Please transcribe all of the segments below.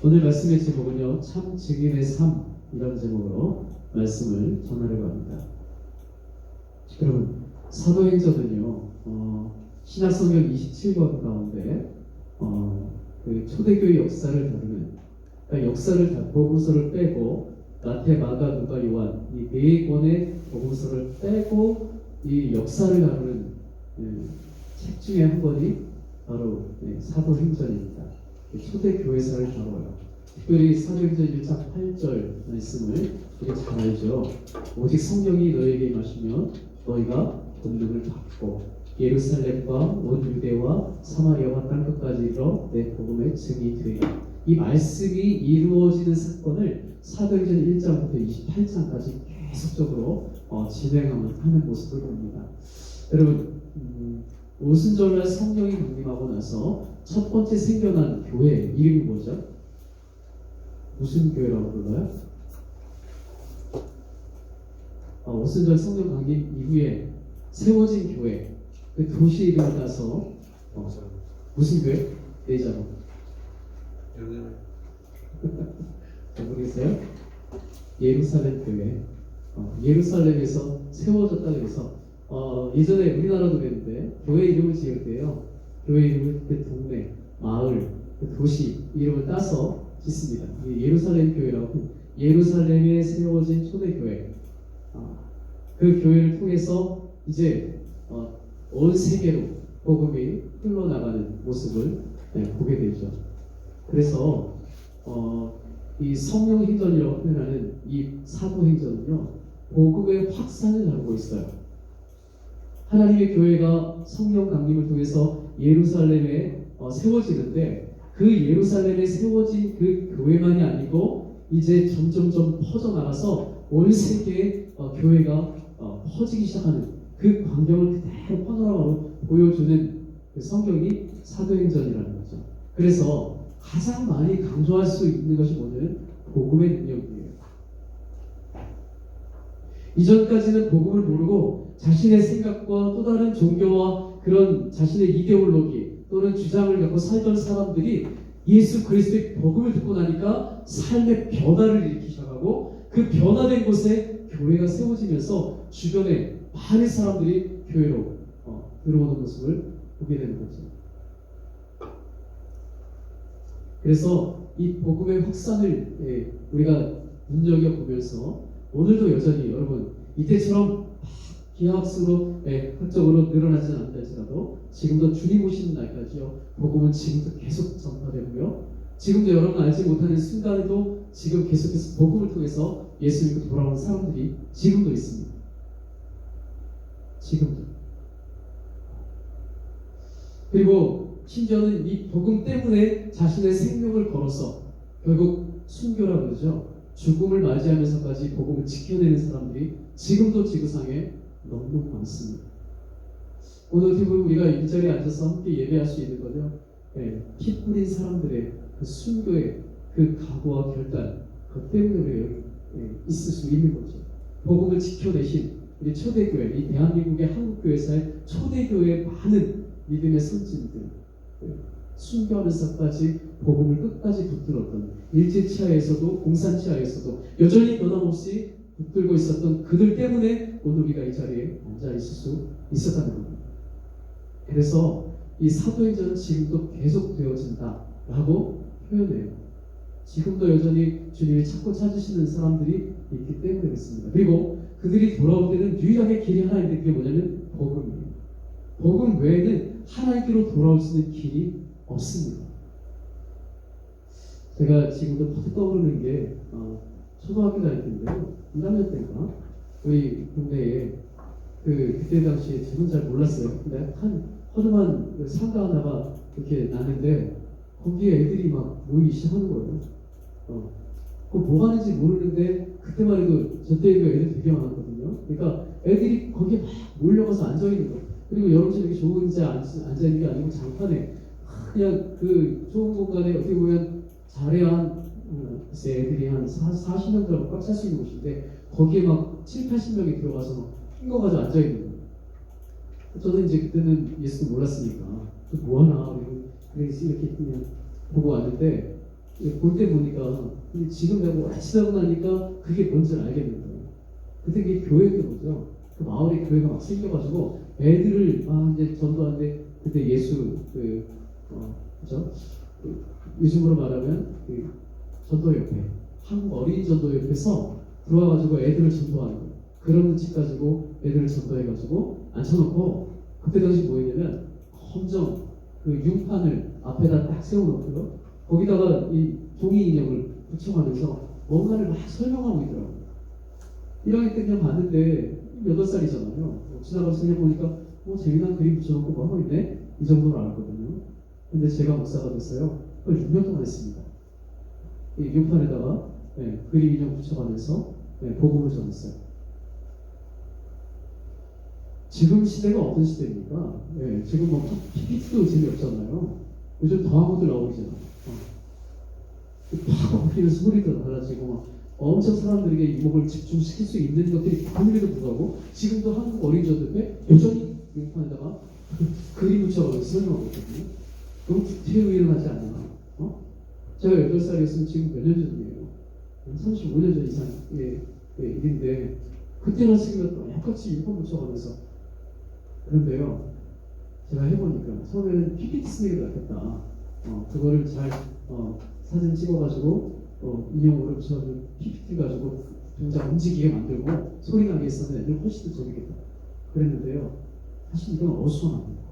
오늘 말씀의 제목은요, 참 증인의 삶이라는 제목으로 말씀을 전하려고 합니다. 여러분, 사도행전은요, 신약성경 27권 가운데 그 초대교회 역사를 다루는, 그러니까 역사를 복음서를 빼고 마태, 마가, 누가, 요한 이 네 권의 복음서를 빼고 이 역사를 다루는 책 중에 한 권이 바로 사도행전입니다. 초대교회사를 다뤄요. 특별히 사도행전 1장 8절 말씀을 우리 잘 알죠. 오직 성령이 너에게 임하시면 너희가 권능을 받고 예루살렘과 온 유대와 사마리아와 땅끝까지 이르러 내 복음의 증인이 되리라. 이 말씀이 이루어지는 사건을 사도행전 1장부터 28장까지 계속적으로 진행하는 모습을 봅니다. 여러분, 오순절날 성령이 강림하고 나서 첫 번째 생겨난 교회 이름이 뭐죠? 무슨 교회라고 불러요? 오순절 성령 강림 이후에 세워진 교회, 그 도시 이름을 따서 무슨 교회? 네자로. 모르겠어요? 예루살렘 교회. 예루살렘에서 세워졌다 그래서 예전에 우리나라도 그랬는데 교회 이름을 지을 때요, 교회 이름을 그 동네, 마을, 그 도시 이름을 따서 짓습니다. 예루살렘 교회라고. 예루살렘에 세워진 초대교회. 그 교회를 통해서 이제 온 세계로 복음이 흘러나가는 모습을 보게 되죠. 그래서 이 성령행전이라고 표현하는 이 사도행전은요, 복음의 확산을 다루고 있어요. 하나님의 교회가 성령 강림을 통해서 예루살렘에 세워지는데, 그 예루살렘에 세워진 그 교회만이 아니고 이제 점점점 퍼져나가서 온 세계에 교회가 퍼지기 시작하는 그 광경을 그대로 파노라마로 보여주는 그 성경이 사도행전이라는 거죠. 그래서 가장 많이 강조할 수 있는 것이 뭐냐면 복음의 능력이에요. 이전까지는 복음을 모르고 자신의 생각과 또 다른 종교와 그런 자신의 이데올로기 또는 주장을 갖고 살던 사람들이 예수 그리스도의 복음을 듣고 나니까 삶의 변화를 일으키기 시작하고, 그 변화된 곳에 교회가 세워지면서 주변에 많은 사람들이 교회로 들어오는 모습을 보게 되는 거죠. 그래서 이 복음의 확산을 우리가 눈여겨보면서 오늘도 여전히 여러분 이때처럼 기하학습으로 학적으로 늘어나지는 않다 할지라도 지금도 주님 오시는 날까지요, 복음은 지금도 계속 전파되고요, 지금도 여러분 알지 못하는 순간에도 지금 계속해서 복음을 통해서 예수 믿고 돌아오는 사람들이 지금도 있습니다. 지금도. 그리고 심지어는 이 복음 때문에 자신의 생명을 걸어서 결국 순교라 그러죠. 죽음을 맞이하면서까지 복음을 지켜내는 사람들이 지금도 지구상에 너무 많습니다. 오늘 어떻게 보면 우리가 이 자리에 앉아서 함께 예배할 수 있는 거죠. 피 뿌린 사람들의 그 순교의 그 각오와 결단, 그 때문에 우리가 여기 있을 수 있는 거죠. 복음을 지켜내신 우리 초대교회, 이 대한민국의 한국교회사의 초대교회의 많은 믿음의 선진들, 순교하면서까지 복음을 끝까지 붙들었던, 일제치하에서도 공산치하에서도 여전히 변함없이 붙들고 있었던 그들 때문에 오늘 우리가 이 자리에 앉아 있을 수 있었다는 겁니다. 그래서 이 사도행전은 지금도 계속 되어진다라고 표현해요. 지금도 여전히 주님을 찾고 찾으시는 사람들이 있기 때문에 그렇습니다. 그리고 그들이 돌아올 때는 유일하게 길이 하나 있는데 그게 뭐냐면 복음이에요. 복음 외에는 하나님께로 돌아올 수 있는 길이 없습니다. 제가 지금도 퍼뜩 떠오르는 게 초등학교 다닐 때인데요, 1학년 때인가 우리 동네에 그때 당시에 저는 잘 몰랐어요. 근데 한 허름한 상가 하나가 이렇게 나는데 거기에 애들이 막 모이기 시작하는 거예요. 그 뭐 하는지 모르는데 그때만 해도 저 때에도 애들 되게 많았거든요. 그러니까 애들이 거기에 막 몰려가서 앉아 있는 거예요. 그리고 여러분들 이렇게 좋은 데 앉아 있는 게 아니고 장판에 그냥 그 좋은 공간에 어떻게 보면 자레한 애들이 한 40명 정도 꽉 찰 수 있는 곳인데 거기에 막 7, 80명이 들어가서 막 핑거가지고 앉아 있는 거예요. 저는 이제 그때는 예수도 몰랐으니까 뭐 하나 그래서 이렇게 그냥 보고 왔는데 볼 때 보니까 근데 지금 내가 아치다고 나니까 그게 뭔지 알겠는 거예요. 그때 그게 교회인 거죠. 그 마을에 교회가 막 생겨가지고 애들을 이제 전도하는데 그때 예수 그죠? 요즘으로 말하면 그 전도협회 한국 어린이 전도협회에서 들어와가지고 애들을 전도하는 거예요. 그런 집 가지고 애들을 전도해가지고 앉혀놓고 그때 당시 뭐였냐면 검정 그 융판을 앞에다 딱 세워놓고요. 거기다가 이 종이 인형을 붙여가면서 뭔가를 막 설명하고 있더라고요. 1학년 때 그냥 봤는데 8살이잖아요. 지나가서 그냥 보니까 재미난 그림 붙여놓고 뭐 하고 있네? 이 정도로 알았거든요. 근데 제가 목사가 됐어요. 그걸 6년 동안 했습니다. 이 융판에다가 그림 인형 붙여가면서 복음을 전했어요. 지금 시대가 어떤 시대입니까? 지금 뭐 PPT도 재미없잖아요. 요즘 더한 것들 나오잖아요. 팍 엎히는 소리도 달라지고 막 엄청 사람들에게 이목을 집중시킬 수 있는 것들이 많음에도 불구하고 지금도 한국 어린이집에 여전히 융판에다가 그림 붙여가지고 설명하고 있거든요. 너무 구태의연하지 않나? 제가 8살이었으면 지금 몇 년 전이에요. 35년 전 이상의 일인데 그때나 지금 똑같이 융판 붙여가면서 그런데요. 제가 해보니까 처음에는 PPT 쓰는 게 낫겠다. 그거를 잘 사진 찍어가지고 인형으로 붙여가지고 PPT 가지고 동작 움직이게 만들고 소리 나게 했었는데 애들 훨씬 더 재밌겠다. 그랬는데요. 사실 이건 어수선합니다.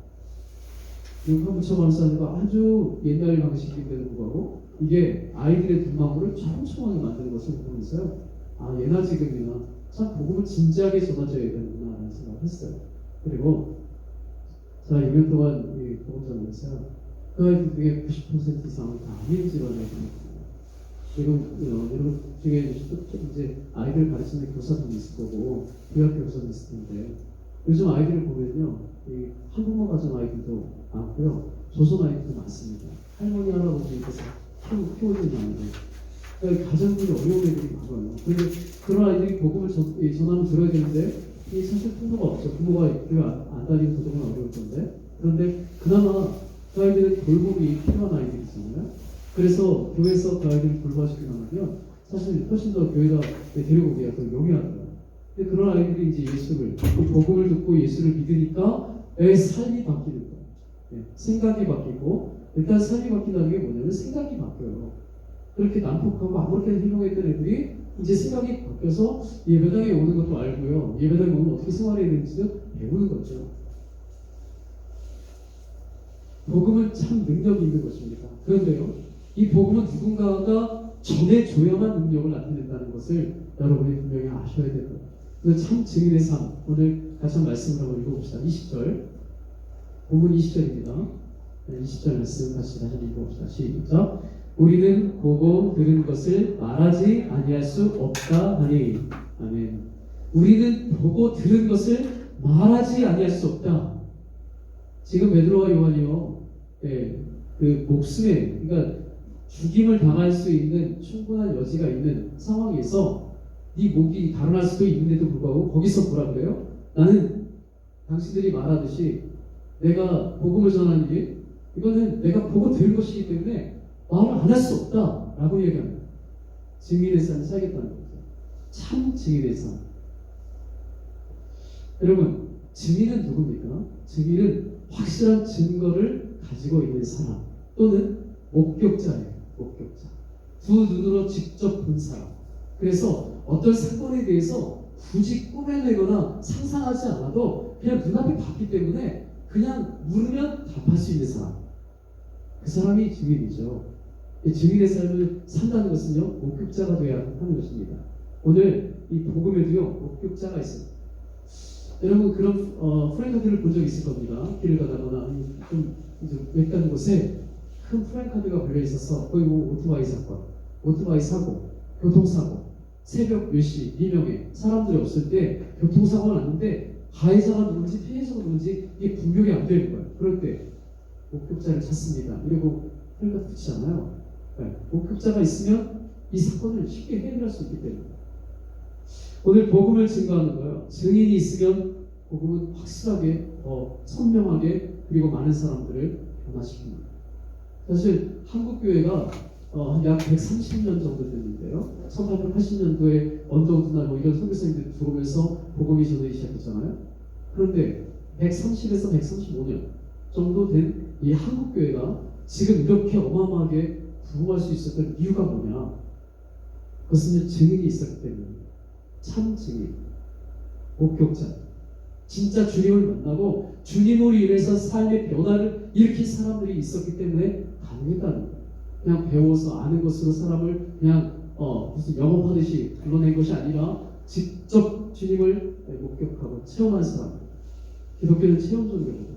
융판 붙여가면서 하는 거 아주 옛날 방식인데도 불구하고 이게 아이들의 눈망울을 촘촘하게 만드는 것을 보면서요. 예나 지금이나 참 복음을 진지하게 전해줘야 되는구나 라는 생각을 했어요. 그리고 제가 6년 동안 이 복음 전하면서요. 그 아이들 중에 90% 이상은 다 암인 질환을 겪었거든요. 지금 여러분 중에 이제 아이들 가르치는 교사도 있을 거고 대학교 교사도 있을 텐데 요즘 아이들을 보면요. 이 한국어 가진 아이들도 많고요. 조선 아이들도 많습니다. 할머니 할아버지께서 키우는 아이들. 그러니까 가정들이 어려운 애들이 많아요. 그런데 그런 아이들이 복음을 전하면 들어야 되는데 이 사실 부모가 없죠. 부모가 교회 안 다니는 도정은 어려울 건데 그런데 그나마 그 아이들은 돌봄이 필요한 아이들이잖아요. 그래서 교회에서 그 아이들을 돌봐주기 나가면 사실 훨씬 더 교회가 데리고 오기가 더 용이하더라고요. 근데 그런 아이들이 이제 예수를 복음을 듣고 예수를 믿으니까 애 삶이 바뀌는 거예요. 생각이 바뀌고 일단 삶이 바뀐다는 게 뭐냐면 생각이 바뀌어요. 그렇게 난폭하고 아무렇게나 행동했던 애들이 이제 생각이 바뀌어서 예배당에 오는 것도 알고요. 예배당에 오면 어떻게 생활해야 되는지도 배우는 거죠. 복음은 참 능력이 있는 것입니다. 그런데요, 이 복음은 누군가가 전해줘야만 능력을 나타낸다는 것을 여러분이 분명히 아셔야 됩니다. 그래서 참 증인의 삶, 오늘 같이 한 말씀을 한번 읽어봅시다. 20절, 본문 20절입니다. 20절 말씀 다시 한번 읽어봅시다. 시작. 우리는 보고 들은 것을 말하지 아니할 수 없다 하니. 아멘. 우리는 보고 들은 것을 말하지 아니할 수 없다. 지금 베드로와 요한이요, 그 목숨에, 그러니까 죽임을 당할 수 있는 충분한 여지가 있는 상황에서 네 목이 달아날 수도 있는데도 불구하고 거기서 뭐라 그래요? 나는 당신들이 말하듯이 내가 복음을 전하는 게 이거는 내가 보고 들은 것이기 때문에 말을 안 할 수 없다 라고 얘기합니다. 증인의 삶을 살겠다는 거죠. 참 증인의 삶. 여러분, 증인은 누굽니까? 증인은 확실한 증거를 가지고 있는 사람 또는 목격자예요. 목격자. 두 눈으로 직접 본 사람. 그래서 어떤 사건에 대해서 굳이 꾸며내거나 상상하지 않아도 그냥 눈앞에 봤기 때문에 그냥 물으면 답할 수 있는 사람. 그 사람이 증인이죠. 증인의 삶을 산다는 것은요, 목격자가 되어야 하는 것입니다. 오늘 이 복음에도요, 목격자가 있습니다. 여러분 그런 프랜카드를 본 적 있을 겁니다. 길을 가다거나 좀 외딴 곳에 큰 프랜카드가 걸려 있어서 거의 뭐 오토바이 사건, 오토바이 사고, 교통사고, 새벽 몇 시, 미명에 사람들이 없을 때 교통사고가 났는데 가해자가 누군지 피해자가 누군지 이게 분별이 안 되는 거예요. 그럴 때 목격자를 찾습니다. 이러고 프랜카드 붙이잖아요. 목격자가 있으면 이 사건을 쉽게 해결할 수 있기 때문에 오늘 복음을 증거하는 거예요. 증인이 있으면 복음은 확실하게 더 선명하게 그리고 많은 사람들을 변화시킵니다. 사실 한국 교회가 약 130년 정도 됐는데요. 1880년도에 언더우드나 뭐 이런 선교사님들이 들어오면서 복음이 전하기 시작했잖아요. 그런데 130에서 135년 정도 된 이 한국 교회가 지금 이렇게 어마어마하게 부흥할 수 있었던 이유가 뭐냐? 그것은 증인이 있었기 때문입니다. 참 증인, 목격자, 진짜 주님을 만나고 주님으로 인해서 삶의 변화를 일으킨 사람들이 있었기 때문에 가능했다는 거예요. 그냥 배워서 아는 것으로 사람을 그냥 무슨 영업하듯이 불러낸 것이 아니라 직접 주님을 목격하고 체험한 사람. 기독교는 체험적이거든요.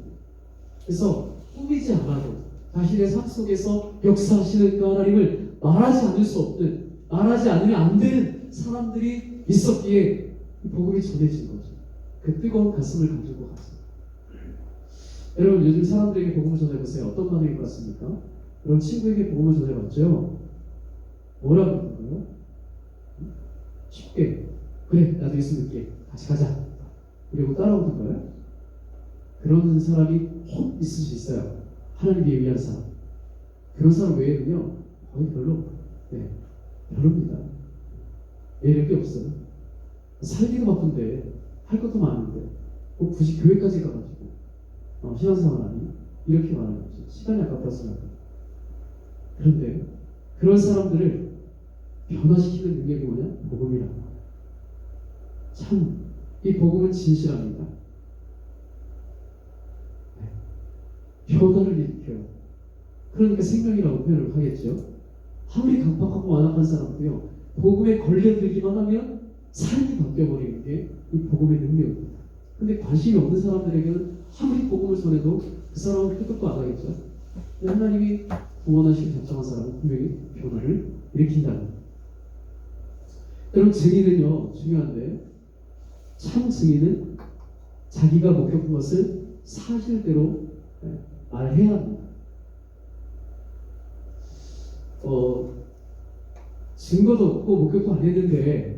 그래서 꾸미지 않아도 자신의 삶 속에서 역사하시는 그 하나님을 말하지 않을 수 없는, 말하지 않으면 안 되는 사람들이 있었기에 이 복음이 전해진 거죠. 그 뜨거운 가슴을 가지고 갔어요. 여러분 요즘 사람들에게 복음을 전해보세요. 어떤 반응일 것 같습니까? 여러분 친구에게 복음을 전해봤죠? 뭐라고 그러는 거예요? 쉽게 그래 나도 예수 믿게 같이 가자 이러고 따라오는 거예요? 그런 사람이 혹 있을 수 있어요. 하나님께 위한 사람. 그런 사람 외에는요 거의 별로입니다. 매력이 없어요. 살기도 바쁜데 할 것도 많은데 뭐 굳이 교회까지 가가지고 신앙생활 하니 이렇게 말하는 거죠. 시간이 아깝다고 생각해요. 그런데 그런 사람들을 변화시키는 능력이 뭐냐? 복음이라고. 참 이 복음은 진실합니다. 변화를 일으켜요. 그러니까 생명이라고 표현을 하겠죠. 아무리 강팍하고 완악한 사람도요 복음에 걸려들기만 하면 삶이 바뀌어버리는 게 이 복음의 능력입니다. 근데 관심이 없는 사람들에게는 아무리 복음을 전해도 그 사람은 끄떡도 안 하겠죠. 근데 하나님이 구원하시고 작정한 사람은 분명히 변화를 일으킨다는 거예요. 여러분 증인은요 중요한데 참 증인은 자기가 목격한 것을 사실대로 말해야 합니다. 증거도 없고 목격도 안 했는데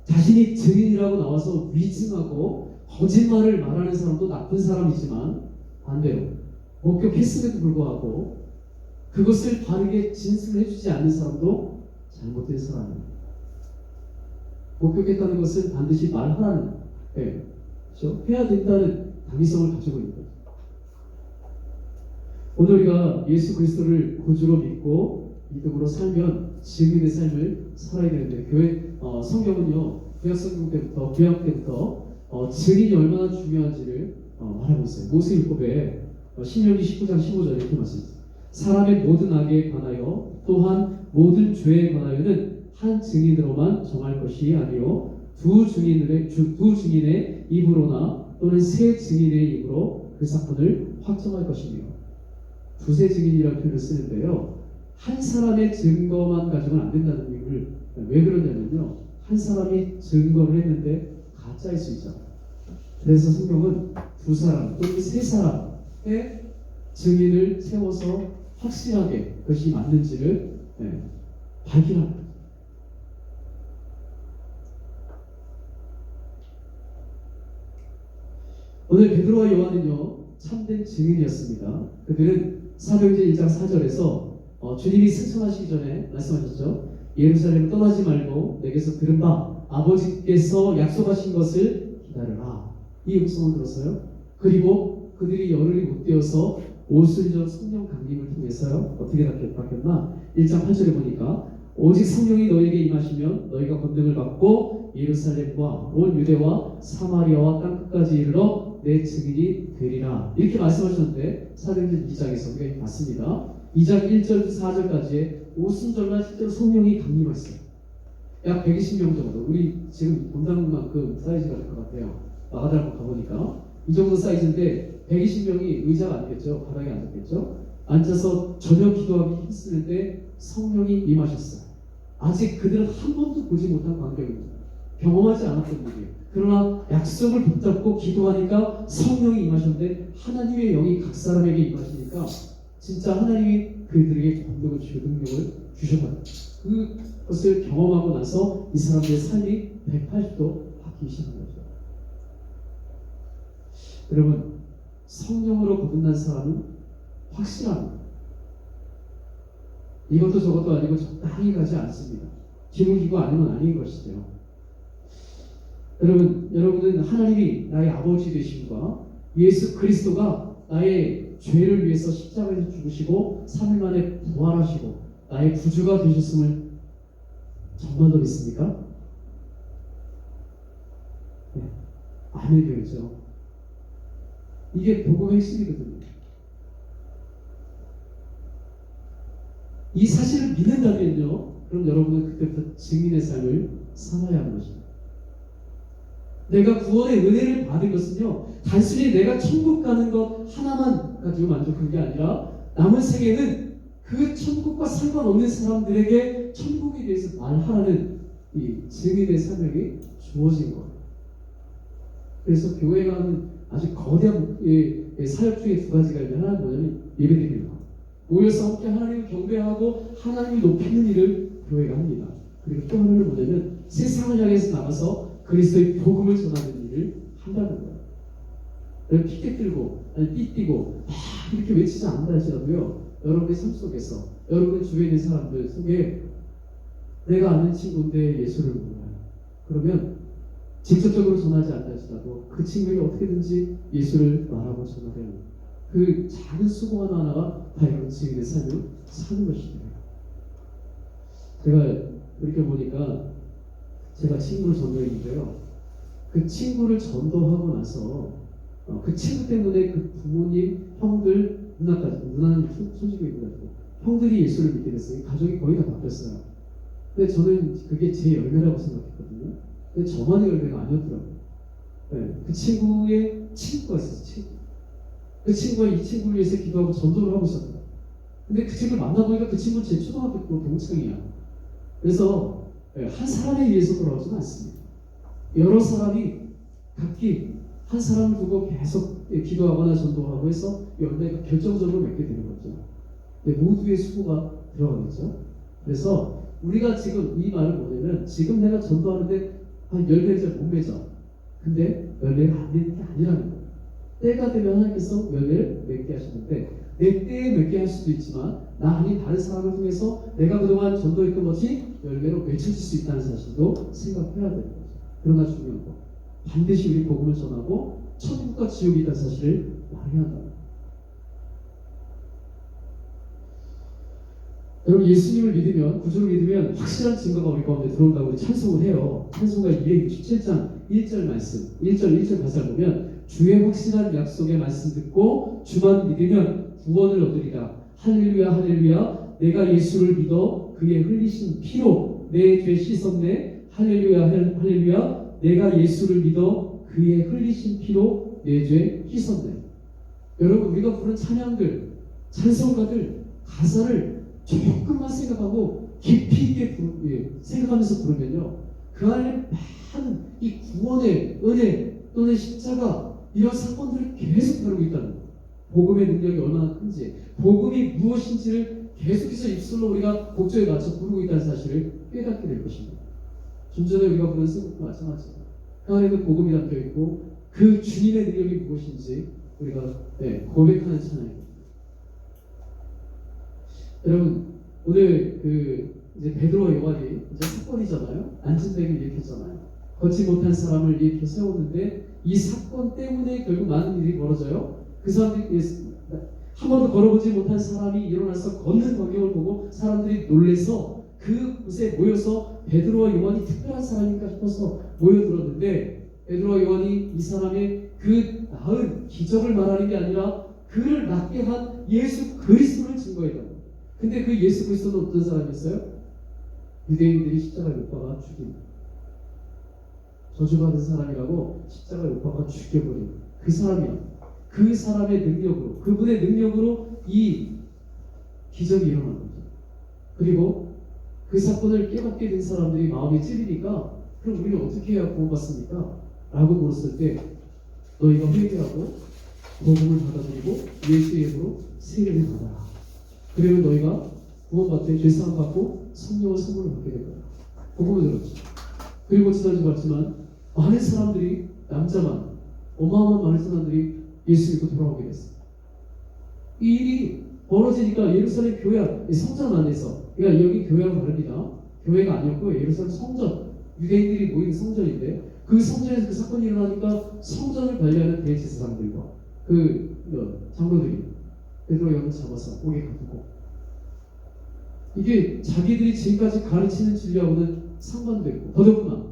자신이 증인이라고 나와서 위증하고 거짓말을 말하는 사람도 나쁜 사람이지만 반대로 목격했음에도 불구하고 그것을 바르게 진술해주지 않는 사람도 잘못된 사람입니다. 목격했다는 것은 반드시 말하라는 거예요. 그렇죠? 해야 된다는 당위성을 가지고 있는 거죠. 오늘 우리가 예수 그리스도를 구주로 믿고 믿음으로 살면 증인의 삶을 살아야 되는데 교회 성경은요 구약성경 때부터 구약 때부터 증인이 얼마나 중요한지를 말하고 있어요. 모세율법에 신명기 19장 15절에 이렇게 말씀합니다. 사람의 모든 악에 관하여 또한 모든 죄에 관하여는 한 증인으로만 정할 것이 아니요 두 증인의 입으로나 또는 세 증인의 입으로 그 사건을 확정할 것이며 두세 증인이라는 표현을 쓰는데요. 한 사람의 증거만 가지고는 안 된다는 이유를 왜 그러냐면요. 한 사람이 증거를 했는데 가짜일 수 있잖아요. 그래서 성경은 두 사람 또는 세 사람의 증인을 세워서 확실하게 그것이 맞는지를 발견합니다. 오늘 베드로와 요한은요 참된 증인이었습니다. 그들은 사도행전 1장 4절에서 주님이 승천하시기 전에 말씀하셨죠. 예루살렘 떠나지 말고 내게서 들은 바 아버지께서 약속하신 것을 기다려라. 이 음성을 들었어요. 그리고 그들이 열흘이 못 되어서 오순절 성령 강림을 통해서요 어떻게 바뀌었나? 1장 8절에 보니까 오직 성령이 너에게 임하시면 너희가 권능을 받고 예루살렘과 온 유대와 사마리아와 땅끝까지 이르러 내 증인이 되리라. 이렇게 말씀하셨는데 사도행전 2장에서 우리가 봤습니다. 2장 1절부터 4절까지의 오순절날 실제로 성령이 강림했어요. 약 120명 정도. 우리 지금 본당만큼 사이즈가 될 것 같아요. 마가다락 가보니까 이 정도 사이즈인데 120명이 의자가 아니겠죠. 바닥에 앉았겠죠. 앉아서 저녁 기도하기 힘쓰는데 성령이 임하셨어요. 아직 그들은 한 번도 보지 못한 광경입니다. 경험하지 않았던 일이에요. 그러나 약속을 붙잡고 기도하니까 성령이 임하셨는데 하나님의 영이 각 사람에게 임하시니까 진짜 하나님이 그들에게 권능을 주시고 능력을 주셨다. 그것을 경험하고 나서 이 사람들의 삶이 180도 바뀌기 시작한 거죠. 여러분 성령으로 거듭난 사람은 확실합니다. 이것도 저것도 아니고 적당히 가지 않습니다. 기울기고 아니면 아닌 것이죠. 여러분은 하나님이 나의 아버지 되심과 예수 그리스도가 나의 죄를 위해서 십자가에서 죽으시고 3일 만에 부활하시고 나의 구주가 되셨음을 정말로 믿습니까? 네, 안 믿어야죠. 이게 복음의 핵심이거든요. 이 사실을 믿는다면요, 그럼 여러분은 그때부터 증인의 삶을 살아야 하는 것입니다. 내가 구원의 은혜를 받은 것은요, 단순히 내가 천국 가는 것 하나만 가지고 만족한 게 아니라 남은 생에는 그 천국과 상관없는 사람들에게 천국에 대해서 말하라는 이 증인의 사명이 주어진 거예요. 그래서 교회가 하는 아주 거대한 사역 중에 두 가지가 있는데, 하나는 뭐냐면 예배드리는 거. 모여서 함께 하나님을 경배하고 하나님을 높이는 일을 교회가 합니다. 그리고 또 하나는 뭐냐면 세상을 향해서 나가서 그리스도의 복음을 전하는 일을 한다는 거예요. 여러분 피켓 들고 아니 삐띠고 막 이렇게 외치지 않는다 할지라도요, 여러분의 삶 속에서 여러분의 주위에 있는 사람들 속에 내가 아는 친구인데 예수를 몰라요. 그러면 직접적으로 전하지 않다 할지라도 그 친구에게 어떻게든지 예수를 말하고 전하려는 그 작은 수고 하나하나가 다 이런 증인의 삶을 사는 것입니다. 제가 이렇게 보니까 제가 친구를 전도했는데요, 그 친구를 전도하고 나서 그 친구 때문에 그 부모님, 형들, 누나는 손주고 있고 형들이 예수를 믿게 됐어요. 가족이 거의 다 바뀌었어요. 근데 저는 그게 제 열매라고 생각했거든요. 근데 저만의 열매가 아니었더라고요. 네, 그 친구의 친구가 있었어요. 친구. 그 친구가 이 친구를 위해서 기도하고 전도를 하고 있었어요. 근데 그 친구를 만나보니까 그 친구는 제 초등학교 동창이야. 그래서 한 사람에 의해서 돌아오지는 않습니다. 여러 사람이 각기 한 사람을 두고 계속 기도하거나 전도하고 해서 열매가 결정적으로 맺게 되는 거죠. 모두의 수고가 들어가겠죠. 그래서 우리가 지금 이 말을 뭐냐면, 지금 내가 전도하는데 한 열매를 잘 못 맺어. 근데 열매가 안 맺는 게 아니라는 거예요. 때가 되면 하나님께서 열매를 맺게 하시는데, 내 때에 맺게 할 수도 있지만 나 아닌 다른 사람을 통해서 내가 그동안 전도했던 것이 열매로 맺혀질 수 있다는 사실도 생각해야 되는 거죠. 그러나 중요한 거, 반드시 우리 복음을 전하고 천국과 지옥이 있다는 사실을 말해야 한다. 여러분, 예수님을 믿으면, 구주를 믿으면 확실한 증거가 우리 가운데 들어온다고 우리 찬송을 해요. 찬송가 267장 1절 말씀, 1절 가사를 보면, 주의 확실한 약속의 말씀 듣고 주만 믿으면 구원을 얻으리라. 할렐루야 할렐루야. 내가 예수를 믿어 그의 흘리신 피로 내 죄 씻었네. 할렐루야 할렐루야. 내가 예수를 믿어 그의 흘리신 피로 내 죄 씻었네. 여러분, 우리가 부른 찬양들, 찬송가들 가사를 조금만 생각하고 깊이 있게 생각하면서 부르면요, 그 안에 많은 이 구원의 은혜 또는 십자가, 이런 사건들을 계속 다루고 있다는 거예요. 복음의 능력이 얼마나 큰지, 복음이 무엇인지를 계속해서 입술로 우리가 곡조에 맞춰 부르고 있다는 사실을 깨닫게 될 것입니다. 좀 전에 우리가 부른 승부도 마찬가지입니다. 그 안에도 복음이 담겨 있고 그 주님의 능력이 무엇인지 우리가 고백하는 찬양입니다. 여러분, 오늘 이제 베드로와 요한이 이제 사건이잖아요. 안진뱅이를 일으켰잖아요. 걷지 못한 사람을 이렇게 세웠는데 이 사건 때문에 결국 많은 일이 벌어져요. 그 사람들이 한 번도 걸어보지 못한 사람이 일어나서 걷는 광경을 보고 사람들이 놀래서 그곳에 모여서 베드로와 요한이 특별한 사람인가 싶어서 모여들었는데, 베드로와 요한이 이 사람의 그 나은 기적을 말하는 게 아니라 그를 낫게 한 예수 그리스도를 증거했다고. 근데 그 예수 그리스도는 어떤 사람이었어요? 유대인들이 십자가에 못 박아 죽인, 저주받은 사람이라고 십자가에 못 박아 죽여버린 그 사람이야. 그 사람의 능력으로, 그분의 능력으로 이 기적이 일어난 거죠. 그리고 그 사건을 깨닫게 된 사람들이 마음이 찔리니까, 그럼 우리는 어떻게 해야 구원받습니까? 라고 물었을 때, 너희가 회개하고 복음을 받아들이고 예수의 이름으로 세례를 받아라. 그리고 너희가 구원받되 죄사함 받고 성령의 선물을 받게 될 거야. 복음을 들었죠. 그리고 지난주 봤지만 많은 사람들이, 남자만 어마어마한 많은 사람들이 예수 믿고 돌아오게 됐어요. 이 일이 벌어지니까 예루살렘 교회 성전 안에서 그러니까 여기 교회와 다릅니다. 교회가 아니었고 예루살렘 성전, 유대인들이 모이는 성전인데 그 성전에서 그 사건이 일어나니까 성전을 관리하는 대제사장들과 장로들이 베드로 요한을 잡아서 옥에 가두고 이게 자기들이 지금까지 가르치는 진리하고는 상관도 있고 더더구나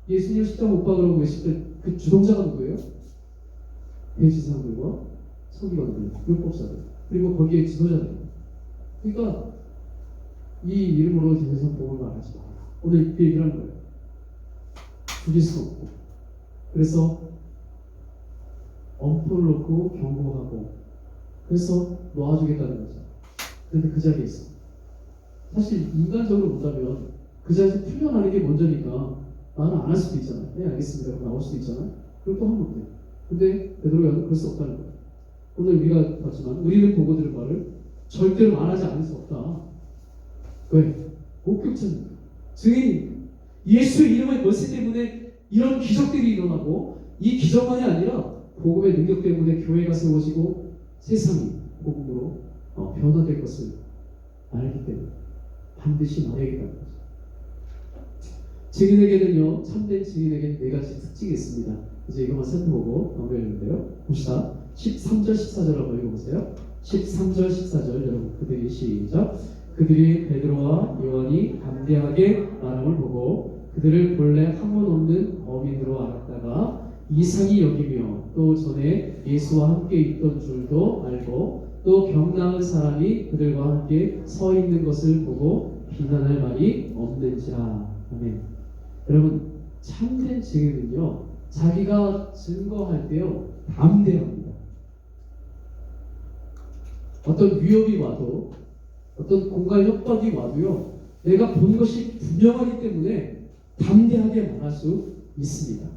예수님 십자가 못 박으라고 계실 때 그 주동자가 누구예요? 대제사장들과 서기관들, 율법사들 그리고 거기에 지도자들. 그러니까 이 이름으로 제사장 복음을 말하지 마라. 오늘 그 얘기를 하는 거예요. 죽일 수 없고. 그래서 엄포를 놓고 경고하고 그래서 놓아주겠다는 거죠. 그런데 그 자리에 있어. 사실 인간적으로 본다면 그 자리에서 풀려나는 게 먼저니까 말을 안 할 수도 있잖아요. 네 알겠습니다. 나올 수도 있잖아요. 그리고 또 하면 돼. 근데 베드로 요한은 그럴 수 없다는 거예요. 오늘 우리가 봤지만 우리는 보고 들은 말을 절대로 말하지 않을 수 없다. 왜? 목격자니까. 증인이니까. 예수의 이름의 권세 때문에 이런 기적들이 일어나고 이 기적만이 아니라 복음의 능력 때문에 교회가 세워지고 세상이 복음으로 변화될 것을 알기 때문에 반드시 말해야겠다는 거죠. 증인에게는요, 참된 증인에게는 네 가지 특징이 있습니다. 이제 이것만 살펴보고 마무리하는데요. 봅시다. 13절, 14절 한번 읽어보세요. 13절, 14절 여러분 그들이 시작. 그들이 베드로와 요한이 담대하게 말함을 보고 그들을 본래 학문 없는 범인으로 알았다가 이상히 여기며 또 전에 예수와 함께 있던 줄도 알고 또 병 나은 사람이 그들과 함께 서 있는 것을 보고 비난할 말이 없는지라. 아멘. 여러분 참된 증인은요 자기가 증거할 때요 담대합니다. 어떤 위협이 와도 어떤 공갈 협박이 와도요 내가 본 것이 분명하기 때문에 담대하게 말할 수 있습니다.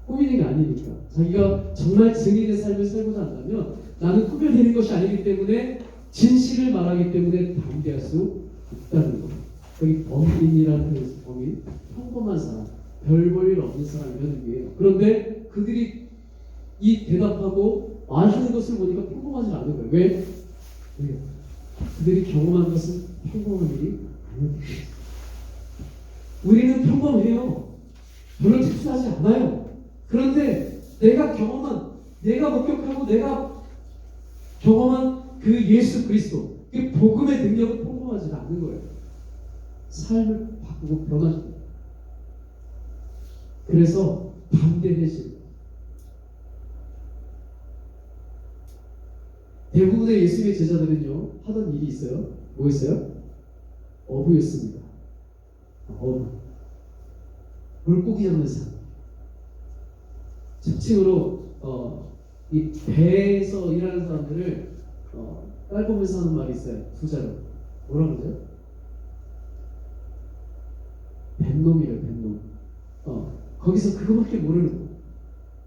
꾸미는 게 아니니까. 자기가 정말 증인의 삶을 살고자 한다면 나는 꾸며내는 것이 아니기 때문에 진실을 말하기 때문에 담대할 수 있다는 것. 여기 범인이라는 뜻에서 범인, 평범한 사람, 별 볼 일 없는 사람 이런 의미예요. 그런데 그들이 이 대답하고 말하는 것을 보니까 평범하지 않은 거예요. 왜? 그들이 경험한 것은 평범한 일이 아닙니다. 우리는 평범해요. 별로 특수하지 않아요. 그런데 내가 목격하고 내가 경험한 그 예수 그리스도, 그 복음의 능력은 평범하지 않는 거예요. 삶을 바꾸고 변화줍니다. 그래서 담대해지는 대부분의 예수님의 제자들은요 하던 일이 있어요. 뭐였어요? 어부였습니다. 어부. 물고기 잡는 사람. 특징으로 이 배에서 일하는 사람들을 깔보면서 하는 말이 있어요. 두 자로. 뭐라 그러죠? 뱃놈이래요. 뱃놈. 거기서 그거밖에 모르는 거예요.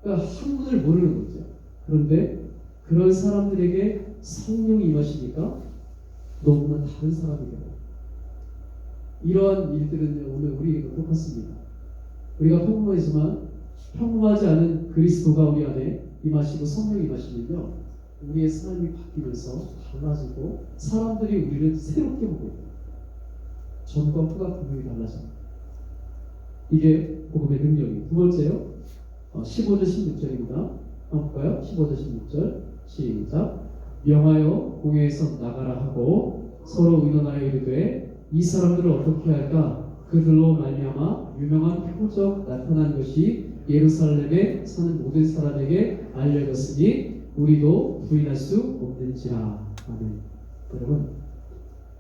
그러니까 한문을 모르는 거죠. 그런데 그런 사람들에게 성령이 임하시니까 너무나 다른 사람이 돼요. 이러한 일들은 오늘 우리에게도 똑같습니다. 우리가 평범하지만 평범하지 않은 그리스도가 우리 안에 임하시고 성령이 임하시면요 우리의 삶이 바뀌면서 달라지고 사람들이 우리를 새롭게 보게 돼요. 전과 후가 분명히 달라집니다. 이게 복음의 능력이에요. 두 번째요 15절 16절입니다. 한번 볼까요? 15절 16절 시작. 명하여 공회에서 나가라 하고 서로 의논하여 이르되 이 사람들을 어떻게 할까? 그들로 말미암아 유명한 표적 나타난 것이 예루살렘에 사는 모든 사람에게 알려졌으니 우리도 부인할 수 없는지라. 아멘. 여러분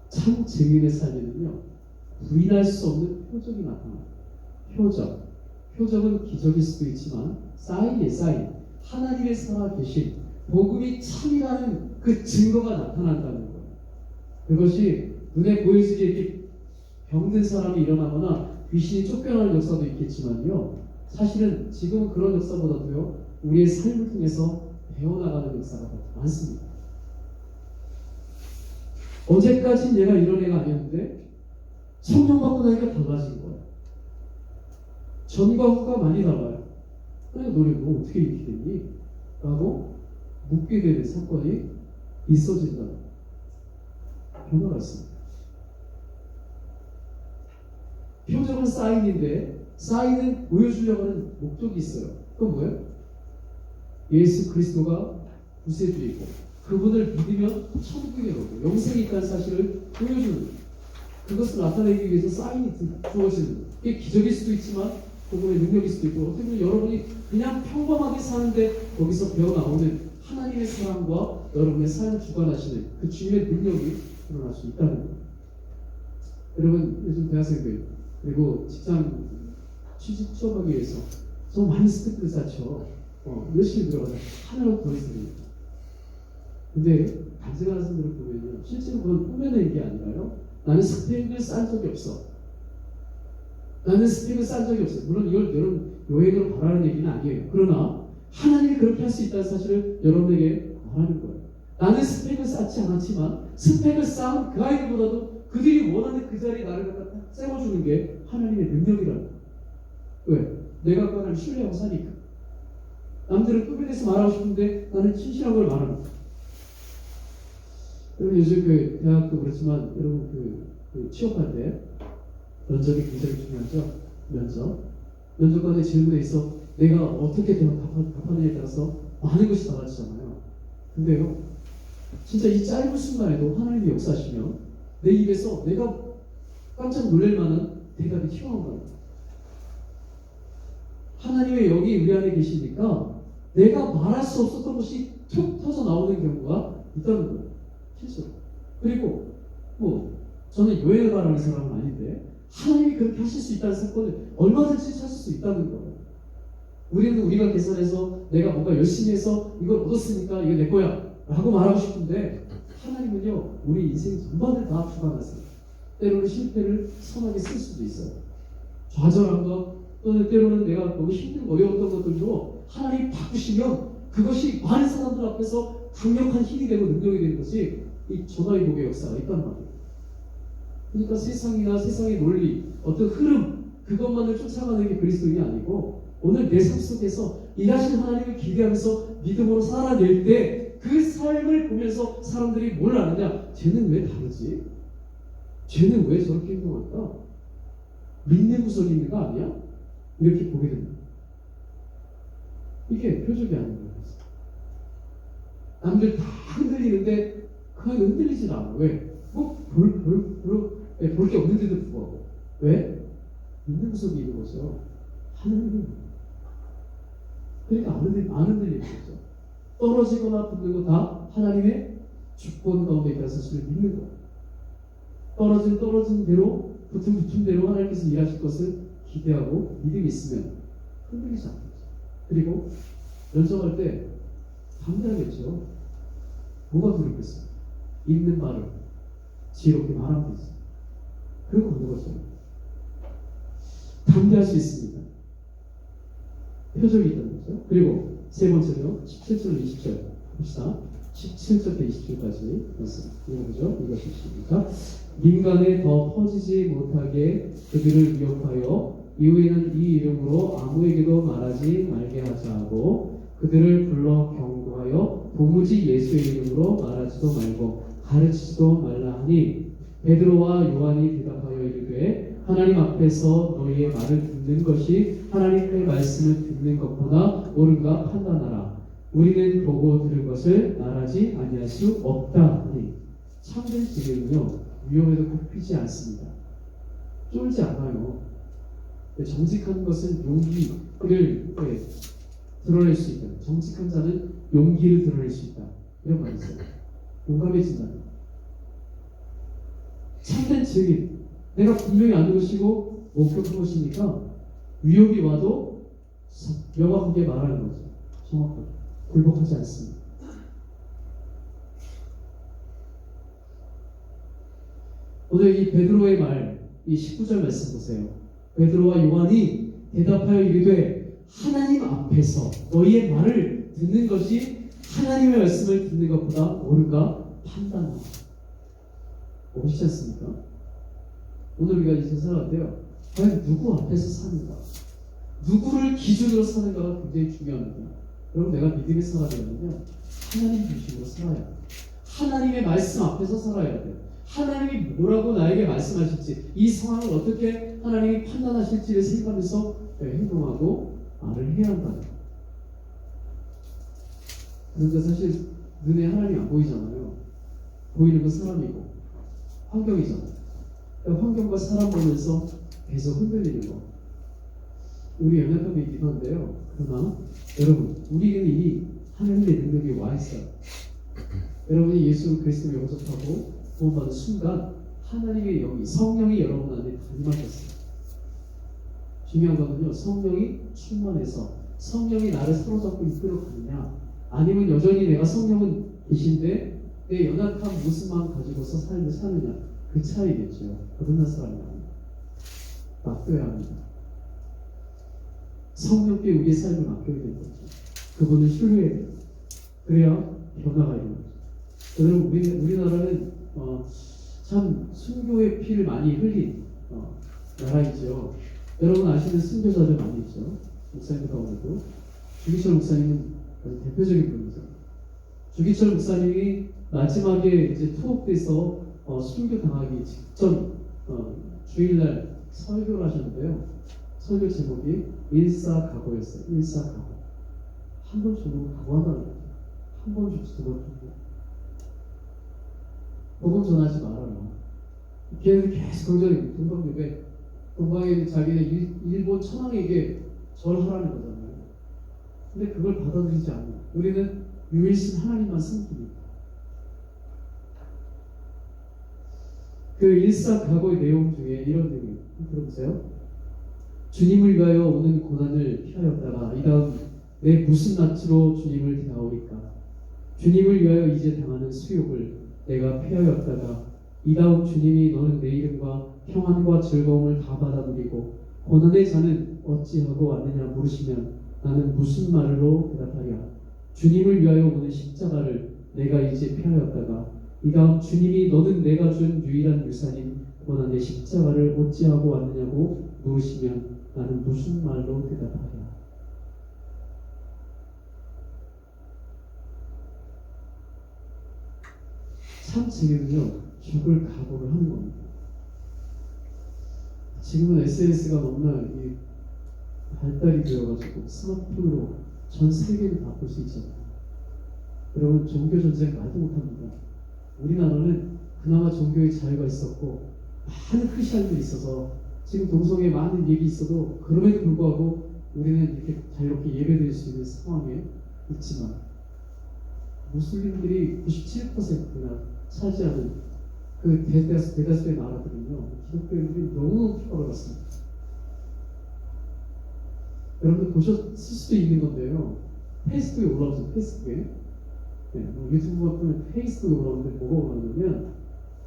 참 증인의 삶에는요 부인할 수 없는 표적이 나타나요. 표적은 기적일 수도 있지만 사인이에요. 사인. 하나님의 살아계신 복음이 참이라는 그 증거가 나타난다는 거예요. 그것이 눈에 보여지게 이렇게 병든 사람이 일어나거나 귀신이 쫓겨나는 역사도 있겠지만요 사실은 지금 그런 역사보다도요 우리의 삶을 통해서 배워나가는 역사가 더 많습니다. 어제까지 내가 이런 애가 아니었는데 성령 받고 나니까 달라진 거예요. 전과 후가 많이 달라요. 너네 너 어떻게 이렇게 됐니? 라고 묻게 되는 사건이 있어진다. 변화가 있습니다. 표적은 사인인데 사인은 보여주려고 하는 목적이 있어요. 그건 뭐예요? 예수 그리스도가 구세주이고 그분을 믿으면 천국에 오고 영생이 있다는 사실을 보여주는 거예요. 그것을 나타내기 위해서 사인이 주어지는 거예요. 이게 기적일 수도 있지만 그분의 능력일 수도 있고 어떻게 보면 여러분이 그냥 평범하게 사는데 거기서 배어나오는 하나님의 사랑과 여러분의 삶을 주관하시는 그 주님의 능력이 드러날 수 있다는 거예요. 여러분 요즘 대학생들 그리고 직장 취업하기 위해서 좀 많은 스태프들 쌓죠. 열심히 들어가서 하나로 더 있습니다. 근데 간증하는 사람들을 보면요, 실제로 그건 꾸며낸 게 아니라요. 나는 스펙을 쌓은 적이 없어. 나는 스펙을 쌓은 적이 없어. 물론 이걸 여러분 요행으로 바라는 얘기는 아니에요. 그러나 하나님이 그렇게 할 수 있다는 사실을 여러분에게 말하는 거예요. 나는 스펙을 쌓지 않았지만 스펙을 쌓은 그 아이들보다도 그들이 원하는 그 자리에 나를 갖다 딱 세워주는 게 하나님의 능력이라는 거예요. 왜? 내가 그 하나님 신뢰하고 사니까. 남들은 꾸며내서 말하고 싶은데 나는 진실한 걸 말하는 거예요. 여러분 요즘 그 대학도 그렇지만 여러분 그 취업할 때 면접이 굉장히 중요하죠. 면접관의 질문에 있어 내가 어떻게 답하느냐에 따라서 많은 것이 달라지잖아요. 근데요, 진짜 이 짧은 순간에도 하나님이 역사하시면 내 입에서 내가 깜짝 놀랄 만한 대답이 튀어나온 거예요. 하나님의 여기 우리 안에 계시니까 내가 말할 수 없었던 것이 툭 터져 나오는 경우가 있다는 거예요. 실제로. 그리고 저는 요행을 바라는 사람은 아닌데 하나님이 그렇게 하실 수 있다는 사건을 얼마든지 찾을 수 있다는 거예요. 우리는 우리가 계산해서 내가 뭔가 열심히 해서 이걸 얻었으니까 이게 내 거야 라고 말하고 싶은데 하나님은요 우리 인생 전반을 다 주관하세요. 때로는 실패를 선하게 쓸 수도 있어요. 좌절한 것 또는 때로는 내가 너무 힘들고 어려웠던 것들도 하나님 바꾸시면 그것이 많은 사람들 앞에서 강력한 힘이 되고 능력이 되는 것이 이 전화위복의 역사가 있단 말이에요. 그러니까 세상이나 세상의 논리, 어떤 흐름 그것만을 쫓아가는 게 그리스도인이 아니고 오늘 내 삶 속에서 일하신 하나님을 기대하면서 믿음으로 살아낼 때 그 삶을 보면서 사람들이 뭘 아느냐? 쟤는 왜 다르지? 쟤는 왜 저렇게 행동할까? 믿는 구석이 있는 거 아니야? 이렇게 보게 됩니다. 이게 표적이 아닌 거예요. 남들 다 흔들리는데 그 안에 흔들리진 않아. 왜? 볼 게 없는데도 불구하고. 왜? 믿는 구석이 있는 거죠. 하나님은. 그러니까 안 흔들리는 거죠. 떨어지거나 붙는 거 다 하나님의 주권 가운데 있다는 사실을 믿는 거예요. 떨어진 대로, 붙은 대로 하나님께서 일하실 것을 기대하고 믿음이 있으면 흔들리지 않겠죠. 그리고 연정할 때 담대하겠죠. 뭐가 두렵겠어요? 있는 말을 지혜롭게 말하면 되죠. 그리고 하는 거죠. 담대할 수 있습니다. 표적이 있다는 거죠. 그리고 세 번째로 17절 20절 봅시다. 17절부터 20절까지 말씀 읽어보죠. 이것이십니까? 민간에 더 퍼지지 못하게 그들을 위협하여 이후에는 이 이름으로 아무에게도 말하지 말게 하자 하고 그들을 불러 경고하여 도무지 예수의 이름으로 말하지도 말고 가르치지도 말라 하니 베드로와 요한이 대답하여 이르되 하나님 앞에서 너희의 말을 듣는 것이 하나님의 말씀을 듣는 것보다 옳은가 판단하라. 우리는 보고 들은 것을 말하지 아니할 수 없다 하니 참된 지혜는요 위험에도 굽히지 않습니다. 쫄지 않아요. 정직한 것은 용기를 드러낼 수 있다. 정직한 자는 용기를 드러낼 수 있다. 이런 말이 있어요. 용감해진다. 참된 증인. 내가 분명히 아는 것이고 목격한 것이니까 위협이 와도 명확하게 말하는 거죠. 정확하게. 굴복하지 않습니다. 오늘 이 베드로의 말, 이 19절 말씀 보세요. 베드로와 요한이 대답하여 이르되 하나님 앞에서 너희의 말을 듣는 것이 하나님의 말씀을 듣는 것보다 옳은가 판단하라. 멋있지 않습니까? 오늘 우리가 이제 살아왔대요. 과연 누구 앞에서 사는가? 누구를 기준으로 사는가가 굉장히 중요합니다. 여러분 내가 믿음의 살아야 되면요 하나님 중심으로 살아야 돼요. 하나님의 말씀 앞에서 살아야 돼요. 하나님이 뭐라고 나에게 말씀하실지, 이 상황을 어떻게 하나님이 판단하실지를 생각하면서 행동하고 말을 해야 한다. 그런데 사실 눈에 하나님이 안 보이잖아요. 보이는 건 사람이고 환경이잖아요. 환경과 사람 보면서 계속 흔들리는 거. 우리 연약함이 있기도 한데요. 그러나 여러분, 우리는 이미 하나님의 능력이 와 있어요. 여러분이 예수 그리스도를 영접하고 구원받은 순간 하나님의 영이, 성령이 여러분 안에 임하셨어요. 중요한 거는요, 성령이 충만해서 성령이 나를 사로잡고 이끌어가느냐, 아니면 여전히 내가 성령은 계신데 내 연약한 모습만 가지고서 삶을 사느냐, 그 차이겠죠. 거듭난 사람이 아닙니다. 맡겨야 합니다. 성령께 우리의 삶을 맡겨야 되는 거죠. 그분을 신뢰해야 돼요. 그래야 변화가 일어나죠. 여러분, 우리나라는 참 순교의 피를 많이 흘린 나라이죠. 여러분 아시는 순교자들 많이 있죠. 목사님 가운데도 주기철 목사님은 대표적인 분이죠. 주기철 목사님이 마지막에 이제 투옥돼서 순교 당하기 직전 주일날 설교를 하셨는데요. 설교 제목이 일사각오였어요. 일사각오. 한 번 죽으면 각오한다는 거죠. 한 번 죽지 두 번 죽고. 복음 전하지 말아라. 걔는 계속 강조해. 동방에 자기는 일본 천황에게 절하라는 거잖아요. 근데 그걸 받아들이지 않아요. 우리는 유일신 하나님만 섬깁니다. 그 일사각오의 내용 중에 이런 내용이 들어보세요. 주님을 위하여 오는 고난을 피하였다가 이 다음 내 무슨 낯으로 주님을 대하오리까. 주님을 위하여 이제 당하는 수욕을 내가 피하였다가 이 다음 주님이 너는 내 이름과 평안과 즐거움을 다 받아 누리고 고난의 자는 어찌하고 왔느냐 물으시면 나는 무슨 말로 대답하랴. 주님을 위하여 오는 십자가를 내가 이제 피하였다가 이 다음 주님이 너는 내가 준 유일한 유산인 고난의 십자가를 어찌하고 왔느냐고 물으시면 나는 무슨 말로 대답하랴. 참 지금은요, 죽을 각오를 하는 겁니다. 지금은 SNS가 너무나 발달이 되어가지고 스마트폰으로 전 세계를 다 볼 수 있잖아요. 여러분, 종교 전쟁 말도 못합니다. 우리나라는 그나마 종교의 자유가 있었고 많은 크리스천들이 있어서 지금 동성애에 많은 얘기 있어도 그럼에도 불구하고 우리는 이렇게 자유롭게 예배드릴 수 있는 상황에 있지만 무슬림들이 97%나 차지하는 그 대다수의 나라들은요, 기독교인들이 너무 피가 얼었습니다. 여러분들 보셨을 수도 있는 건데요, 페이스북에 올라오죠. 페이스북에 유튜브 보면 페이스북에 올라오는데 뭐가 올라오냐면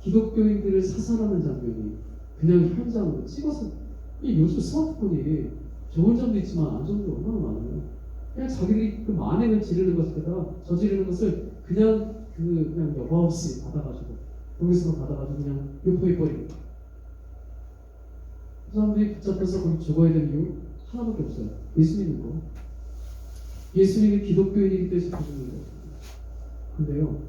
기독교인들을 사살하는 장면이 그냥 현장으로 찍어서, 이 요즘 스마트폰이 좋은 점도 있지만 안 좋은 점도 얼마나 많아요. 그냥 자기들이 그 만행을 지르는 것보다 저지르는 것을 그냥 여과 없이 받아가지고 거기서 받아가지고 그냥 유포해버립니다. 그 사람들이 붙잡혀서 거기 죽어야 되는 이유 하나밖에 없어요. 예수 믿는 거. 예수 믿는 기독교인이기 때문에 죽는 거예요. 근데요,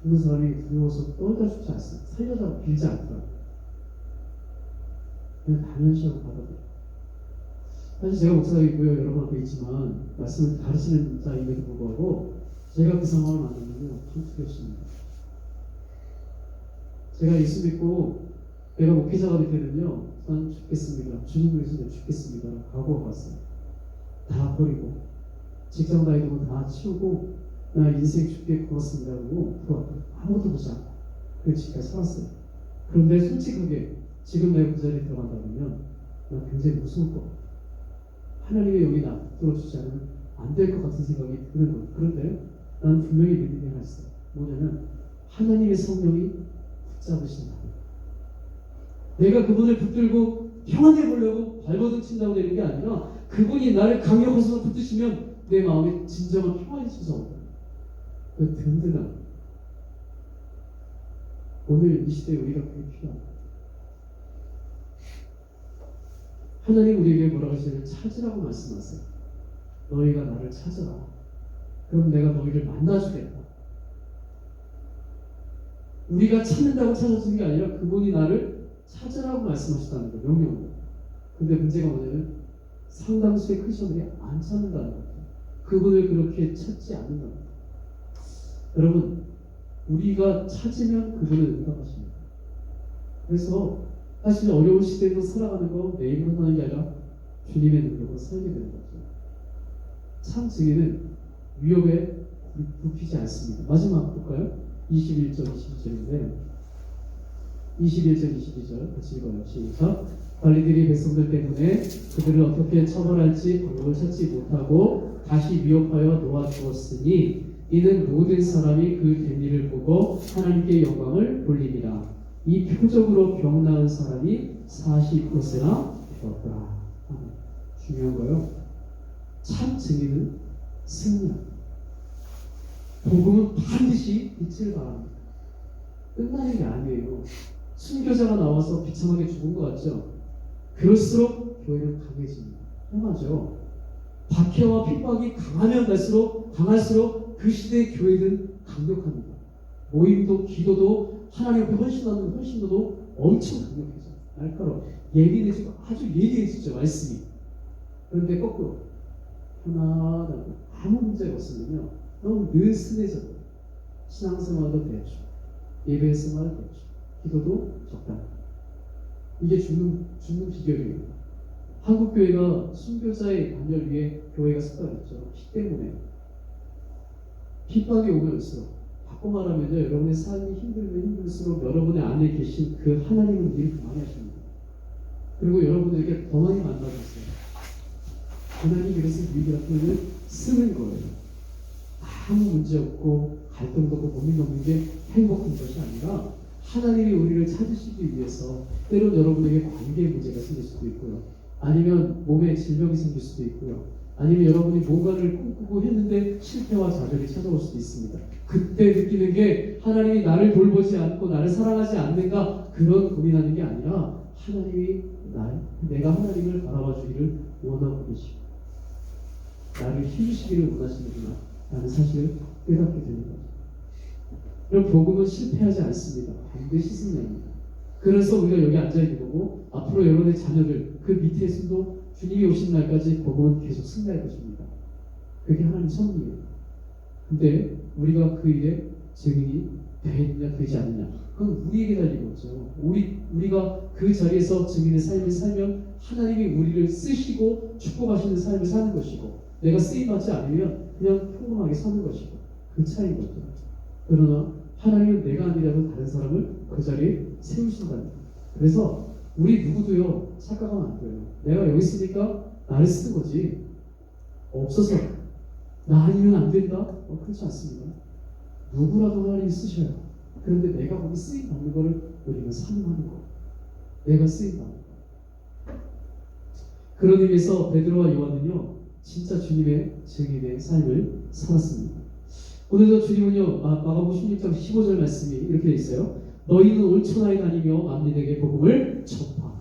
죽는 사람이 두려워서 떨다 죽지 않습니다. 살려자고 빌지 않더라고요. 그냥 당연시하고 받아들여요. 사실 제가 목사이고요, 여러분 앞에 있지만 말씀을 가르치는 자임에도 불구하고 제가 그 상황을 만나면요, 참 두렵습니다. 제가 예수 믿고 내가 목회자가 되면요, 난 죽겠습니다. 주님 위해서 내가 죽겠습니다. 각오하고 왔어요. 다 버리고 직장 다니는 거 다 치우고 나 인생 죽게 고맙습니다 하고 들어왔어요. 아무것도 하지 않고 그 지금까지 살았어요. 그런데 솔직하게 지금 내가 그 자리에 들어간다 그러면 나 굉장히 무서울 것 같아요. 하나님의 영이 나 들어주지 않으면 안 될 것 같은 생각이 드는 거예요. 그런데 나는 분명히 믿음이 하나 있어요. 뭐냐면 하나님의 성령이 붙잡으신다. 내가 그분을 붙들고 평안해 보려고 발버둥 친다고 되는 게 아니라 그분이 나를 강력한 손으로 붙드시면 내 마음에 진정한 평안이 찾아옵니다. 그 든든함. 오늘 이 시대에 우리가 그게 필요합니다. 하나님 우리에게 뭐라고 하시냐면 찾으라고 말씀하세요. 너희가 나를 찾아라. 그럼 내가 너희를 만나주겠다. 우리가 찾는다고 찾아주는 게 아니라 그분이 나를 찾으라고 말씀하셨다는 거예요. 명령으로. 근데 문제가 뭐냐면 상당수의 크리스천들이 안 찾는다는 거예요. 그분을 그렇게 찾지 않는다는 거예요. 여러분, 우리가 찾으면 그분을 응답하십니다. 그래서 사실 어려운 시대에서 살아가는 거 내 힘으로 하는 게 아니라 주님의 능력으로 살게 되는 거죠. 참 증인은 위협에 굽히지 않습니다. 마지막 볼까요? 21절, 22절인데 21절, 22절 같이 읽어요. 시작. 관리들이 백성들 때문에 그들을 어떻게 처벌할지 방법을 찾지 못하고 다시 위협하여 놓아주었으니 이는 모든 사람이 그 된 일을 보고 하나님께 영광을 돌립니다. 이 표적으로 병 나은 사람이 40%나 되었더라. 중요한 거요. 참 증인은 승리합니다. 복음은 반드시 빛을 발합니다. 끝나는 게 아니에요. 순교자가 나와서 비참하게 죽은 것 같죠? 그럴수록 교회는 강해집니다. 행하죠. 박해와 핍박이 강하면 강할수록 그 시대의 교회는 강력합니다. 모임도 기도도 하나님 앞에 헌신도도 엄청 강력해져요. 날카로워. 예민해지고 아주 예리해지죠. 말씀이. 그런데 거꾸로 편안하고 아무 문제가 없으면요 너무 느슨해져요. 신앙생활도 대충, 예배생활도 대충, 기도도 적당히. 이게 죽는 비결이에요. 한국 교회가 순교자의 반열 위에 교회가 섰다랬죠. 피 때문에. 핍박이 오면 올수록 바꿔 말하면요, 여러분의 삶이 힘들면 힘들수록 여러분의 안에 계신 그 하나님은 일 그만히 하십니다. 그리고 여러분에게 더 많이 만나주세요. 하나님이 그래서 위기라 표현을 쓰는 거예요. 아무 문제 없고 갈등도 없고 고민 없는 게 행복한 것이 아니라 하나님이 우리를 찾으시기 위해서 때론 여러분에게 관계의 문제가 생길 수도 있고요. 아니면 몸에 질병이 생길 수도 있고요. 아니면 여러분이 뭔가를 꿈꾸고 했는데 실패와 좌절이 찾아올 수도 있습니다. 그때 느끼는 게 하나님이 나를 돌보지 않고 나를 사랑하지 않는가 그런 고민하는 게 아니라 하나님이 내가 하나님을 바라봐 주기를 원하고 계시고 나를 힘주시기를 원하시는구나 라는 사실을 깨닫게 되는 거죠. 그럼 복음은 실패하지 않습니다. 반드시 승리합니다. 그래서 우리가 여기 앉아있는 거고 앞으로 여러분의 자녀들 그 밑에서도 주님이 오신 날까지 복음은 계속 승리할 것입니다. 그게 하나님의 섭리예요. 근데 우리가 그 일에 증인이 되느냐 되지 않느냐 그건 우리에게 달린 거죠. 우리가 그 자리에서 증인의 삶을 살면 하나님이 우리를 쓰시고 축복하시는 삶을 사는 것이고 내가 쓰임받지 않으면 그냥 평범하게 사는 것이고 그 차이인 거죠. 그러나 하나님은 내가 아니라도 다른 사람을 그 자리에 세우신다는 거예요. 그래서 우리 누구도요 착각하면 안 돼요. 내가 여기 있으니까 나를 쓰는 거지 없어서 나 아니면 안 된다? 그렇지 않습니다. 누구라도 하나님이 쓰셔요. 그런데 내가 거기 쓰임 받는 거를 우리가 사모하는 거. 내가 쓰임 받는 거. 그런 의미에서 베드로와 요한은요 진짜 주님의 증인의 삶을 살았습니다. 오늘도 주님은요 마가복음 16장 15절 말씀이 이렇게 되어 있어요. 너희는 온 천하에 다니며 만민에게 복음을 전파하라.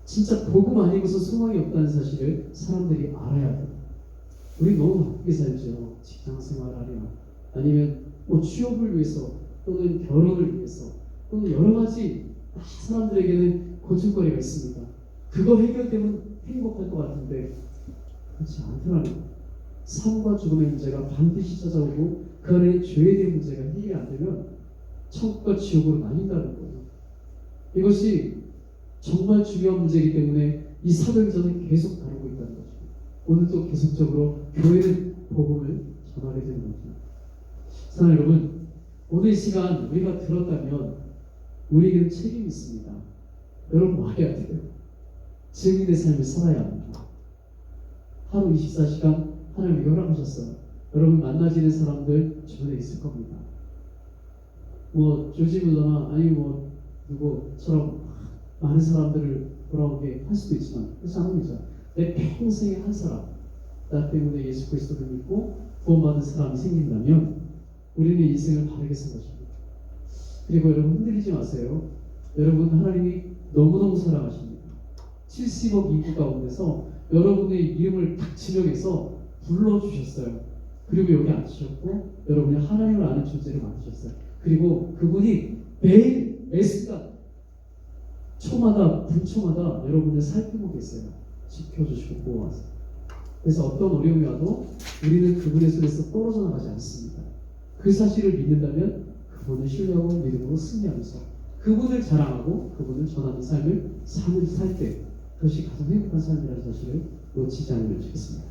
진짜 복음 아니고서 소망이 없다는 사실을 사람들이 알아야 돼요. 우리 너무 바쁘게 살죠. 직장생활하랴 아니면 취업을 위해서 또는 결혼을 위해서 또는 여러 가지 사람들에게는 고충거리가 있습니다. 그거 해결되면 행복할 것 같은데 그렇지 않더라는 거예요. 삶과 죽음의 문제가 반드시 찾아오고 그 안에 죄에 대한 문제가 해결이 안 되면 천국과 지옥으로 나뉜다는 거예요. 이것이 정말 중요한 문제이기 때문에 이 사도행전은 계속 다루고 있다는 거죠. 오늘도 계속적으로 교회는 복음을 전하게 되는 거죠. 사랑하는 여러분, 오늘 이 시간 우리가 들었다면 우리에게는 책임이 있습니다. 여러분 와야 돼요. 증인의 삶을 살아야 합니다. 하루 24시간 하나님이 허락하셨어요. 여러분 만나지는 사람들 주변에 있을 겁니다. 조지 뮬러나 아니면 누구처럼 많은 사람들을 돌아오게 할 수도 있지만 그렇지 않습니다. 내 평생에 한 사람 나 때문에 예수 그리스도를 믿고 구원받은 사람이 생긴다면 우리는 인생을 바르게 산 것입니다. 그리고 여러분 흔들리지 마세요. 여러분 하나님이 너무너무 사랑하십니다. 70억 인구 가운데서 여러분의 이름을 딱 지명해서 불러주셨어요. 그리고 여기 앉으셨고 여러분이 하나님을 아는 존재를 만드셨어요. 그리고 그분이 매일 매순간 초마다 분초마다 여러분을 살피고 계세요. 지켜주시고 보호하세요. 그래서 어떤 어려움이 와도 우리는 그분의 손에서 떨어져 나가지 않습니다. 그 사실을 믿는다면 그분을 신뢰하고 믿음으로 승리하면서 그분을 자랑하고 그분을 전하는 삶을 살 때 그것이 가장 행복한 삶이라는 사실을 놓치지 않으면 좋겠습니다.